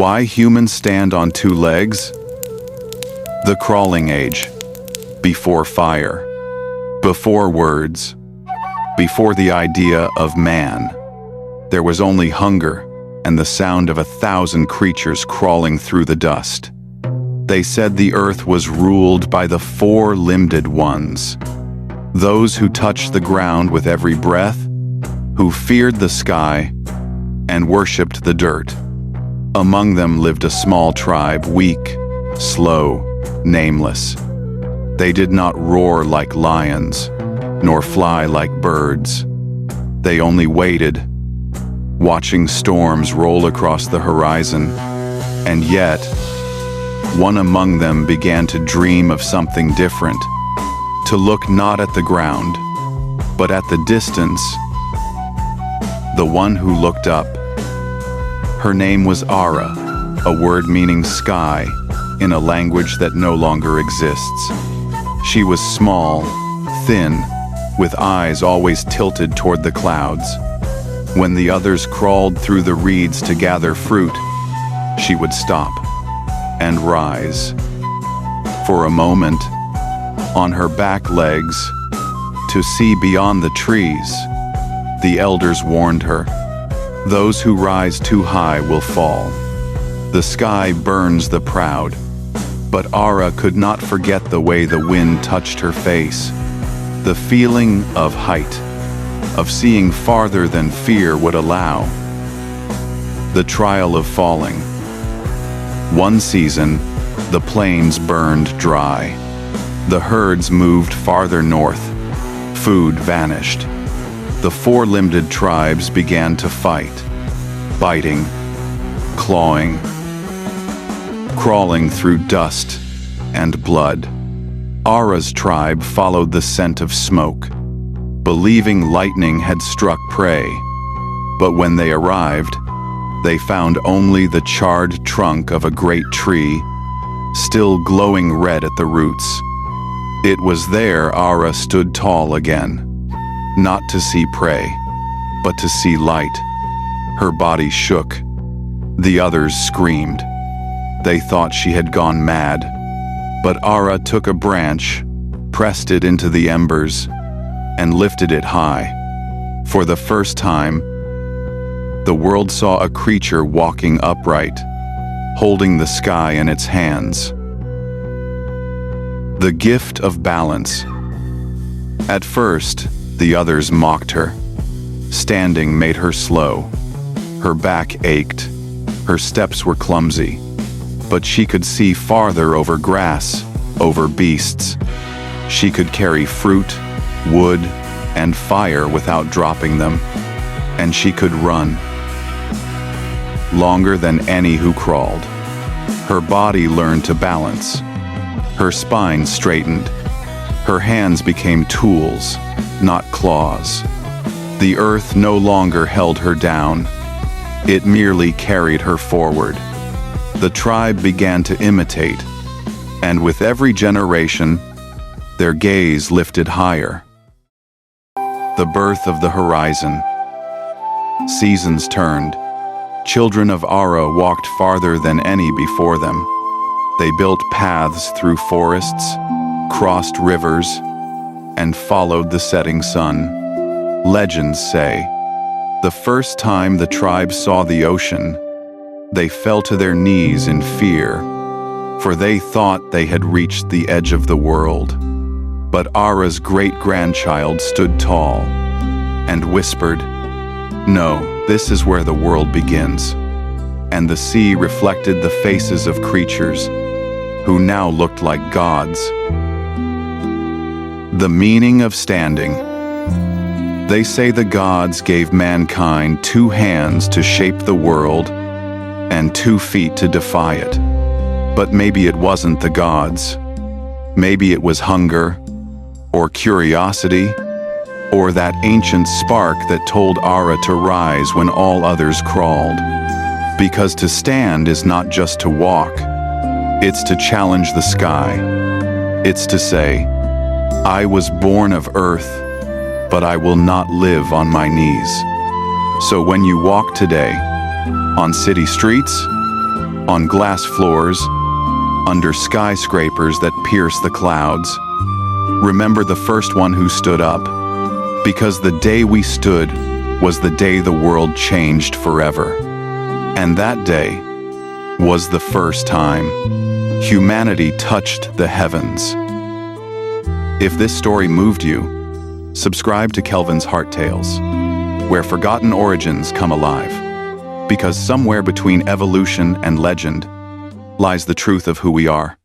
Why humans stand on two legs? The crawling age. Before fire. Before words. Before the idea of man. There was only hunger and the sound of 1,000 creatures crawling through the dust. They said the earth was ruled by the four-limbed ones. Those who touched the ground with every breath, who feared the sky and worshipped the dirt. Among them lived a small tribe, weak, slow, nameless. They did not roar like lions, nor fly like birds. They only waited, watching storms roll across the horizon. And yet, one among them began to dream of something different, to look not at the ground, but at the distance. The one who looked up. Her name was Ara, a word meaning sky, in a language that no longer exists. She was small, thin, with eyes always tilted toward the clouds. When the others crawled through the reeds to gather fruit, she would stop and rise. For a moment, on her back legs, to see beyond the trees, the elders warned her, "Those who rise too high will fall. The sky burns the proud." But Ara could not forget the way the wind touched her face, the feeling of height, of seeing farther than fear would allow. The trial of falling. One season, the plains burned dry. The herds moved farther north. Food vanished. The four-limbed tribes began to fight, biting, clawing, crawling through dust and blood. Ara's tribe followed the scent of smoke, believing lightning had struck prey. But when they arrived, they found only the charred trunk of a great tree, still glowing red at the roots. It was there Ara stood tall again, not to see prey, but to see light. Her body shook. The others screamed. They thought she had gone mad. But Ara took a branch, pressed it into the embers, and lifted it high. For the first time, the world saw a creature walking upright, holding the sky in its hands. The gift of balance. At first, the others mocked her. Standing made her slow. Her back ached. Her steps were clumsy. But she could see farther over grass, over beasts. She could carry fruit, wood, and fire without dropping them. And she could run. Longer than any who crawled. Her body learned to balance. Her spine straightened. Her hands became tools, not claws. The earth no longer held her down. It merely carried her forward. The tribe began to imitate, and with every generation, their gaze lifted higher. The birth of the horizon. Seasons turned. Children of Ara walked farther than any before them. They built paths through forests, crossed rivers, and followed the setting sun. Legends say, the first time the tribe saw the ocean, they fell to their knees in fear, for they thought they had reached the edge of the world. But Ara's great-grandchild stood tall and whispered, "No, this is where the world begins." And the sea reflected the faces of creatures who now looked like gods. The meaning of standing. They say the gods gave mankind 2 hands to shape the world and 2 feet to defy it. But maybe it wasn't the gods. Maybe it was hunger, or curiosity, or that ancient spark that told Ara to rise when all others crawled. Because to stand is not just to walk, it's to challenge the sky. It's to say, I was born of earth, but I will not live on my knees. So when you walk today, on city streets, on glass floors, under skyscrapers that pierce the clouds. Remember the first one who stood up, because the day we stood was the day the world changed forever. And that day was the first time humanity touched the heavens. If this story moved you, subscribe to Kelvin's Heart Tales, where forgotten origins come alive. Because somewhere between evolution and legend lies the truth of who we are.